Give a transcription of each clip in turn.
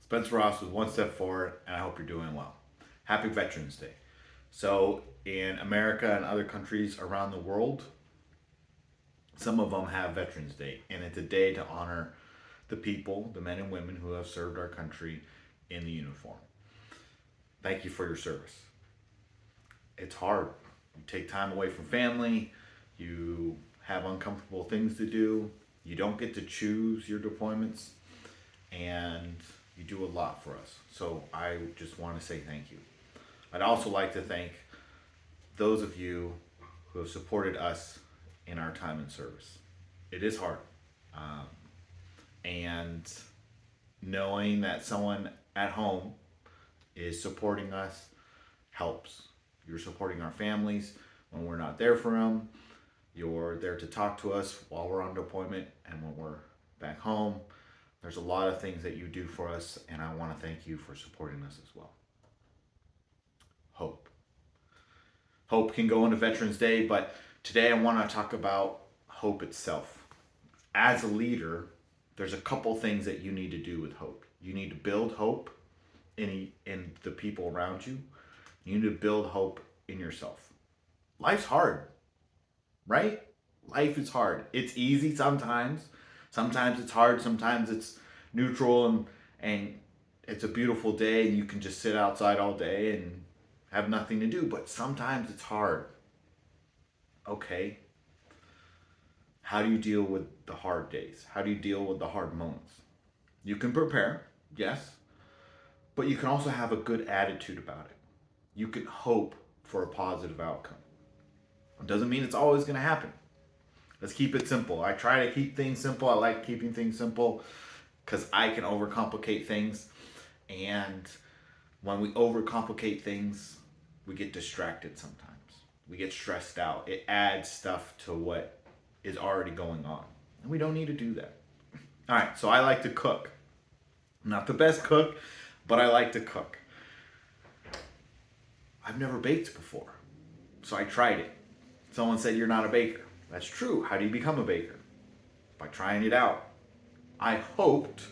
Spencer Ross with One Step Forward, and I hope you're doing well. Happy Veterans Day. So, in America and other countries around the world, some of them have Veterans Day, and it's a day to honor the people, the men and women who have served our country in the uniform. Thank you for your service. It's hard. You take time away from family, you have uncomfortable things to do, you don't get to choose your deployments, and you do a lot for us. So I just want to say thank you. I'd also like to thank those of you who have supported us in our time in service. It is hard. Um, and knowing that someone at home is supporting us helps. You're supporting our families when we're not there for them. You're there to talk to us while we're on deployment and when we're back home. There's a lot of things that you do for us, and I want to thank you for supporting us as well. Hope. Hope can go into Veterans Day, but today I want to talk about hope itself. As a leader, there's a couple things that you need to do with hope. You need to build hope in the people around you. You need to build hope in yourself. Life's hard, right? Life is hard. It's easy sometimes. Sometimes it's hard. Sometimes it's neutral and it's a beautiful day and you can just sit outside all day and have nothing to do. But sometimes it's hard. Okay. How do you deal with the hard days? How do you deal with the hard moments? You can prepare, yes, but you can also have a good attitude about it. You can hope for a positive outcome. It doesn't mean it's always going to happen. Let's keep it simple. I try to keep things simple. I like keeping things simple because I can overcomplicate things. And when we overcomplicate things, we get distracted sometimes. We get stressed out. It adds stuff to what is already going on. And we don't need to do that. All right, so I like to cook. I'm not the best cook, but I like to cook. I've never baked before, so I tried it. Someone said, "You're not a baker." That's true. How do you become a baker? By trying it out. I hoped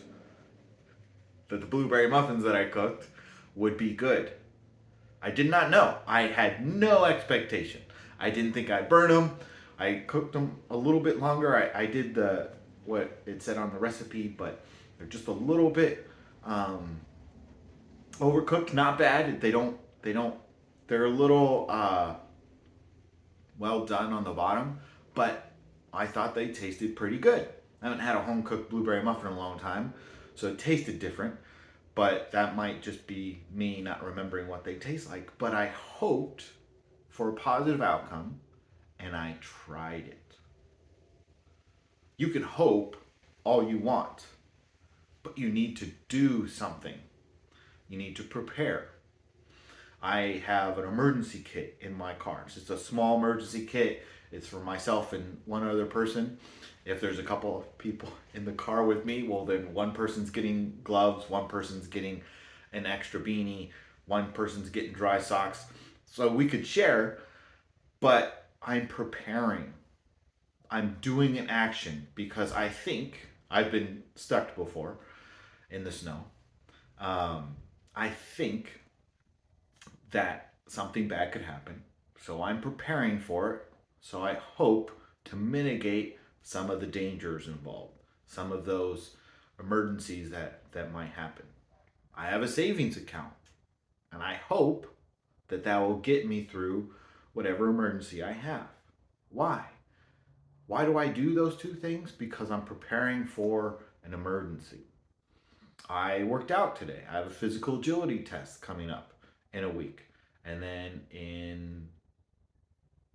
that the blueberry muffins that I cooked would be good. I did not know. I had no expectation. I didn't think I'd burn them. I cooked them a little bit longer. I did what it said on the recipe, but they're just a little bit overcooked. Not bad. They're a little well done on the bottom, but I thought they tasted pretty good. I haven't had a home cooked blueberry muffin in a long time, so it tasted different, but that might just be me not remembering what they taste like. But I hoped for a positive outcome, and I tried it. You can hope all you want, but you need to do something. You need to prepare. I have an emergency kit in my car. It's just a small emergency kit. It's for myself and one other person. If there's a couple of people in the car with me, well, then one person's getting gloves, one person's getting an extra beanie, one person's getting dry socks. So we could share, but I'm preparing. I'm doing an action because I think I've been stuck before in the snow. I think that something bad could happen. So I'm preparing for it. So I hope to mitigate some of the dangers involved, some of those emergencies that might happen. I have a savings account, and I hope that will get me through whatever emergency I have. Why? Why do I do those two things? Because I'm preparing for an emergency. I worked out today. I have a physical agility test coming up in a week, and then in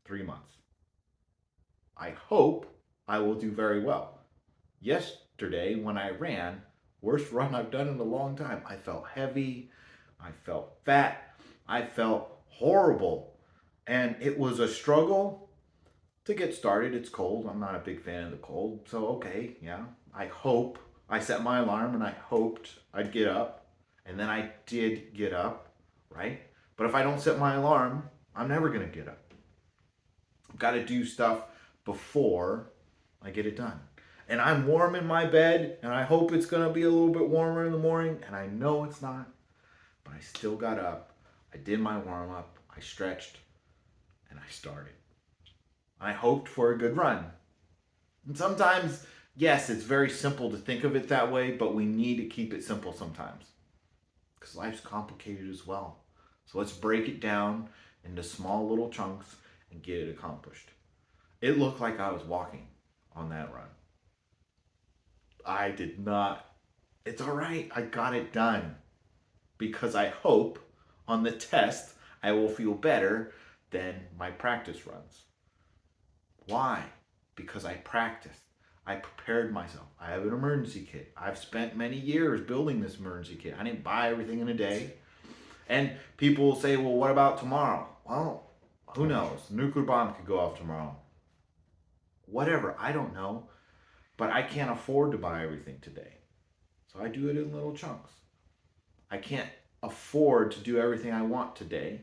3 months. I hope I will do very well. Yesterday, when I ran, worst run I've done in a long time. I felt heavy. I felt fat. I felt horrible. And it was a struggle to get started. It's cold. I'm not a big fan of the cold. So, okay, yeah. I set my alarm and I hoped I'd get up. And then I did get up, right? But if I don't set my alarm, I'm never going to get up. I've got to do stuff before I get it done. and I'm warm in my bed, and I hope it's going to be a little bit warmer in the morning, and I know it's not, but I still got up. I did my warm up, I stretched, and I started. I hoped for a good run. And sometimes, yes, it's very simple to think of it that way, but we need to keep it simple sometimes because life's complicated as well. So let's break it down into small little chunks and get it accomplished. It looked like I was walking on that run. I did not. It's all right. I got it done because I hope on the test I will feel better than my practice runs. Why? Because I practiced. I prepared myself. I have an emergency kit. I've spent many years building this emergency kit. I didn't buy everything in a day. And people will say, well, what about tomorrow? Well, who knows? Nuclear bomb could go off tomorrow. Whatever, I don't know. But I can't afford to buy everything today. So I do it in little chunks. I can't afford to do everything I want today.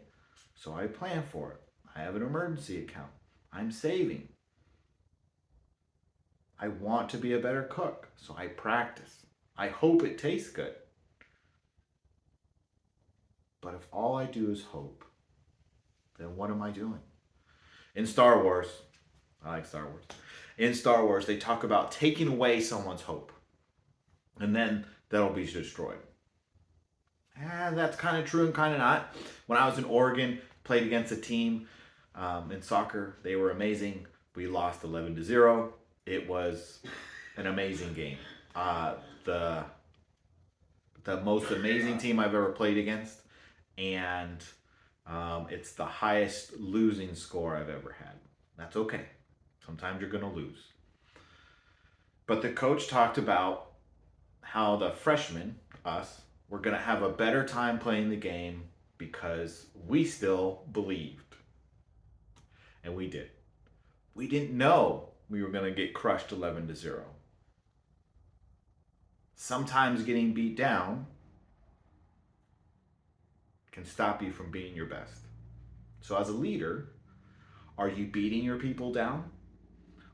So I plan for it. I have an emergency account. I'm saving. I want to be a better cook. So I practice. I hope it tastes good. But if all I do is hope, then what am I doing? In Star Wars, I like Star Wars. In Star Wars, they talk about taking away someone's hope. And then that'll be destroyed. And that's kind of true and kind of not. When I was in Oregon, played against a team in soccer. They were amazing. We lost 11-0. It was an amazing game. The most amazing team I've ever played against. And it's the highest losing score I've ever had. That's okay. Sometimes you're going to lose. But the coach talked about how the freshmen, us, were going to have a better time playing the game because we still believed. And we did. We didn't know we were going to get crushed 11-0. Sometimes getting beat down can stop you from being your best. So as a leader, are you beating your people down?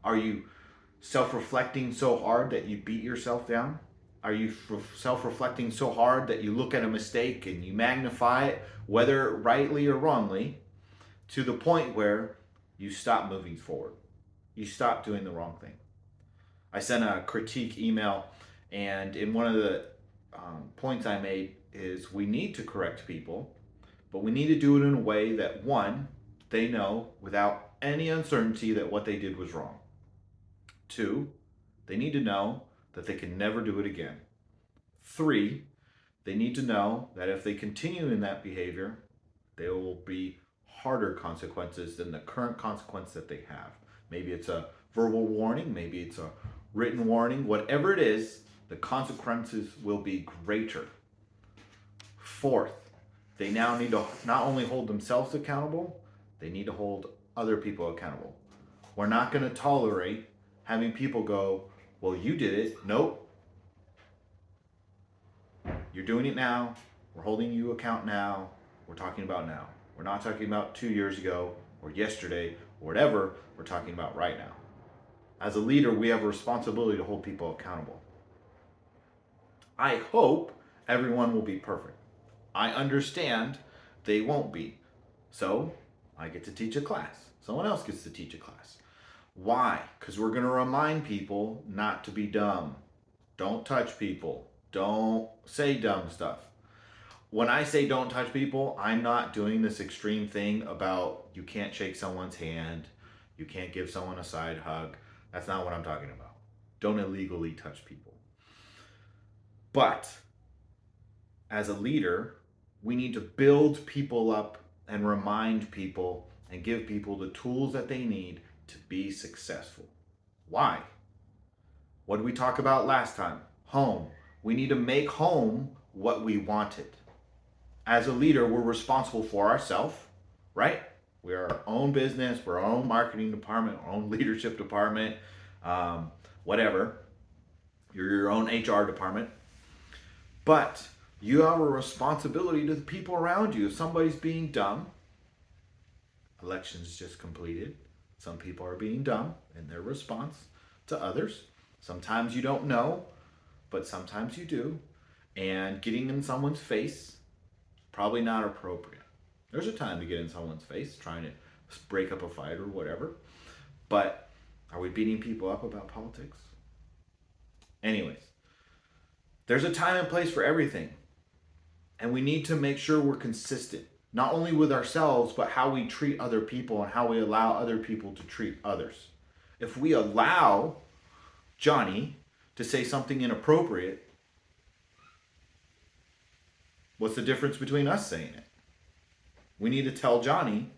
Are you self-reflecting so hard that you beat yourself down? Are you self-reflecting so hard that you look at a mistake and you magnify it, whether rightly or wrongly, to the point where you stop moving forward? You stop doing the wrong thing. I sent a critique email, and in one of the points I made is we need to correct people, but we need to do it in a way that, one, they know without any uncertainty that what they did was wrong. Two, they need to know that they can never do it again. Three, they need to know that if they continue in that behavior, there will be harder consequences than the current consequence that they have. Maybe it's a verbal warning, maybe it's a written warning, whatever it is, the consequences will be greater. Fourth, they now need to not only hold themselves accountable, they need to hold other people accountable. We're not going to tolerate having people go, well, you did it. Nope. You're doing it now. We're holding you account now. We're talking about now. We're not talking about 2 years ago or yesterday or whatever. We're talking about right now. As a leader, we have a responsibility to hold people accountable. I hope everyone will be perfect. I understand they won't be. So I get to teach a class. Someone else gets to teach a class. Why? Because we're going to remind people not to be dumb. Don't touch people. Don't say dumb stuff. When I say don't touch people, I'm not doing this extreme thing about you can't shake someone's hand, you can't give someone a side hug. That's not what I'm talking about. Don't illegally touch people. But as a leader, we need to build people up and remind people and give people the tools that they need to be successful. Why? What did we talk about last time? Home. We need to make home what we want it. As a leader, we're responsible for ourselves, right? We are our own business, we're our own marketing department, our own leadership department, whatever. You're your own HR department. But you have a responsibility to the people around you. If somebody's being dumb, elections just completed. Some people are being dumb in their response to others. Sometimes you don't know, but sometimes you do. And getting in someone's face, probably not appropriate. There's a time to get in someone's face, trying to break up a fight or whatever. But are we beating people up about politics? Anyways, there's a time and place for everything. And we need to make sure we're consistent, not only with ourselves, but how we treat other people and how we allow other people to treat others. If we allow Johnny to say something inappropriate, what's the difference between us saying it? We need to tell Johnny,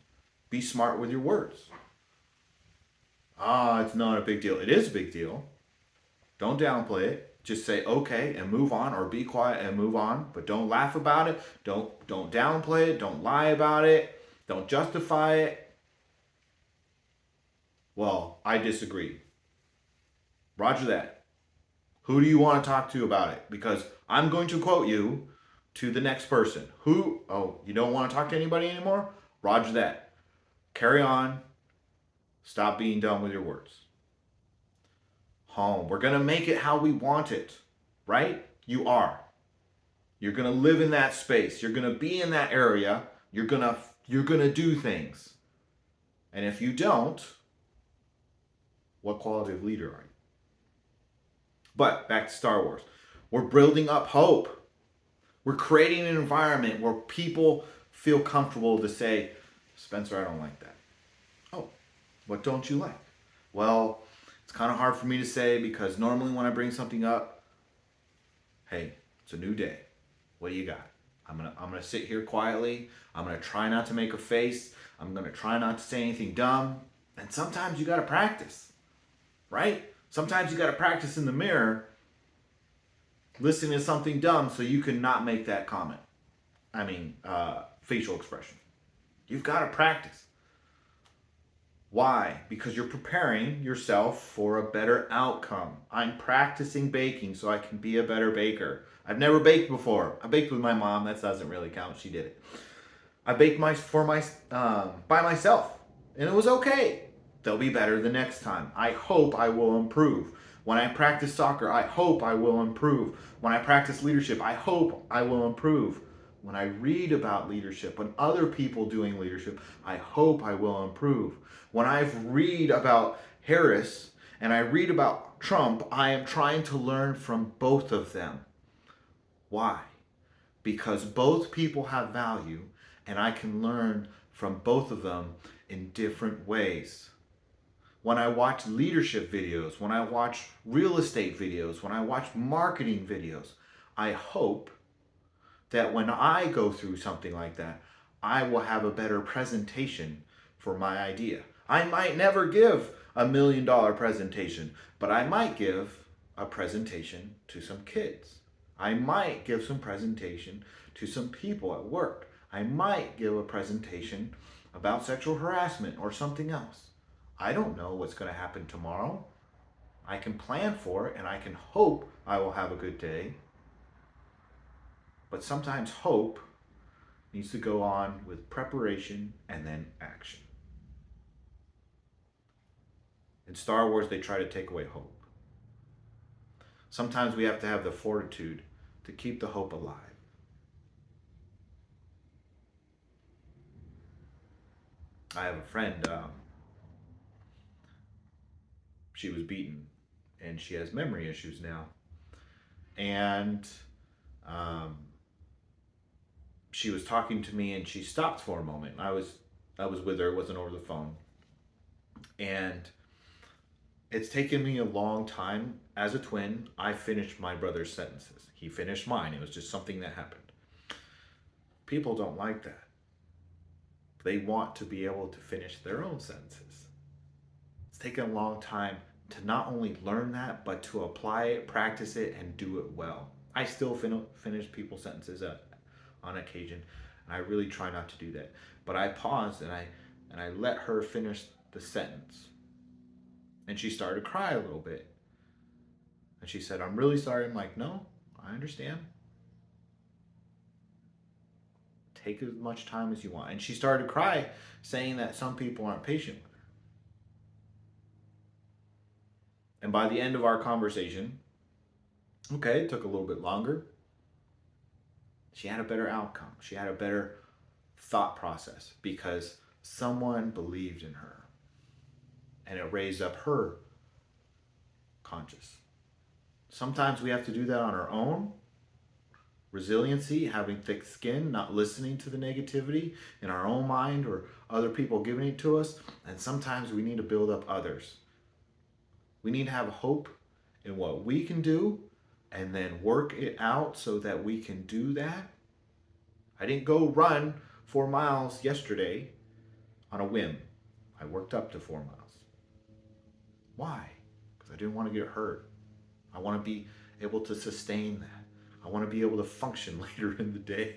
be smart with your words. It's not a big deal. It is a big deal. Don't downplay it. Just say okay and move on, or be quiet and move on. But don't laugh about it. Don't downplay it. Don't lie about it. Don't justify it. Well, I disagree. Roger that. Who do you want to talk to about it? Because I'm going to quote you to the next person. Who? Oh, you don't want to talk to anybody anymore? Roger that. Carry on. Stop being dumb with your words. Home. We're going to make it how we want it, right? You are. You're going to live in that space. You're going to be in that area. You're going to do things. And if you don't, what quality of leader are you? But back to Star Wars. We're building up hope. We're creating an environment where people feel comfortable to say, Spencer, I don't like that. Oh, what don't you like? Well, it's kind of hard for me to say because normally when I bring something up, hey, it's a new day. What do you got? I'm gonna sit here quietly. I'm gonna try not to make a face. I'm gonna try not to say anything dumb. And sometimes you gotta practice, right? Sometimes you gotta practice in the mirror, listening to something dumb so you can not make that comment. Facial expression. You've gotta practice. Why? Because you're preparing yourself for a better outcome. I'm practicing baking so I can be a better baker. I've never baked before. I baked with my mom. That doesn't really count. She did it. I baked by myself, and it was okay. They'll be better the next time. I hope I will improve. When I practice soccer, I hope I will improve. When I practice leadership, I hope I will improve. When I read about leadership, when other people doing leadership, I hope I will improve. When I read about Harris and I read about Trump, I am trying to learn from both of them. Why? Because both people have value and I can learn from both of them in different ways. When I watch leadership videos, when I watch real estate videos, when I watch marketing videos, I hope that when I go through something like that, I will have a better presentation for my idea. I might never give $1 million presentation, but I might give a presentation to some kids. I might give some presentation to some people at work. I might give a presentation about sexual harassment or something else. I don't know what's going to happen tomorrow. I can plan for it and I can hope I will have a good day. But sometimes hope needs to go on with preparation and then action. In Star Wars, they try to take away hope. Sometimes we have to have the fortitude to keep the hope alive. I have a friend, she was beaten and she has memory issues now. And she was talking to me and she stopped for a moment. I was with her, it wasn't over the phone. And it's taken me a long time. As a twin, I finished my brother's sentences. He finished mine. It was just something that happened. People don't like that. They want to be able to finish their own sentences. It's taken a long time to not only learn that, but to apply it, practice it, and do it well. I still finish people's sentences on occasion, and I really try not to do that. But I paused and I let her finish the sentence. And she started to cry a little bit. And she said, "I'm really sorry." I'm like, "No, I understand. Take as much time as you want." And she started to cry, saying that some people aren't patient. And by the end of our conversation, okay, it took a little bit longer. She had a better outcome. She had a better thought process because someone believed in her and it raised up her conscious. Sometimes we have to do that on our own. Resiliency, having thick skin, not listening to the negativity in our own mind or other people giving it to us. And sometimes we need to build up others. We need to have hope in what we can do and then work it out so that we can do that. I didn't go run 4 miles yesterday on a whim. I worked up to 4 miles. Why? Because I didn't want to get hurt. I want to be able to sustain that. I want to be able to function later in the day.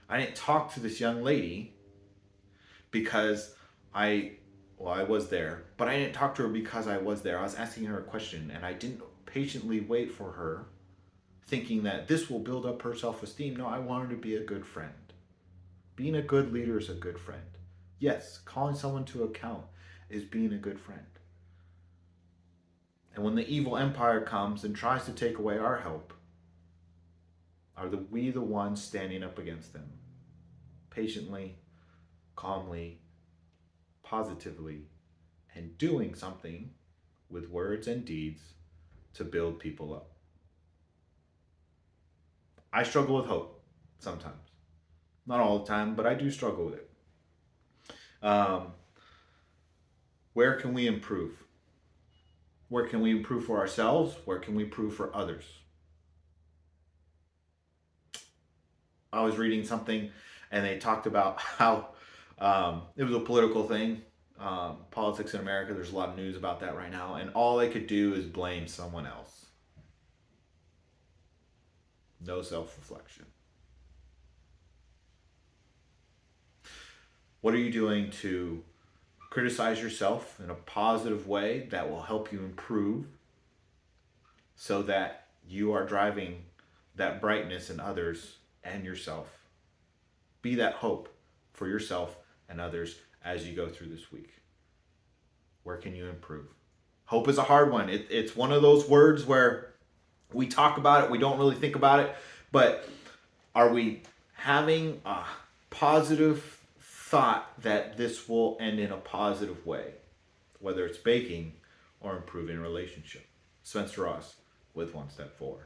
I didn't talk to this young lady because I was there, but I didn't talk to her because I was there. I was asking her a question and I didn't patiently wait for her thinking that this will build up her self-esteem. No, I wanted to be a good friend. Being a good leader is a good friend. Yes, calling someone to account is being a good friend. And when the evil empire comes and tries to take away our help, are we the ones standing up against them? Patiently, calmly, positively, and doing something with words and deeds to build people up. I struggle with hope sometimes. Not all the time, but I do struggle with it. Where can we improve? Where can we improve for ourselves? Where can we improve for others? I was reading something and they talked about how it was a political thing. Politics in America, there's a lot of news about that right now. And all they could do is blame someone else. No self-reflection. What are you doing to criticize yourself in a positive way that will help you improve so that you are driving that brightness in others and yourself? Be that hope for yourself and others as you go through this week. Where can you improve? Hope is a hard one. It's one of those words where we talk about it, we don't really think about it, but are we having a positive thought that this will end in a positive way, whether it's baking or improving a relationship? Spencer Ross with One Step Forward.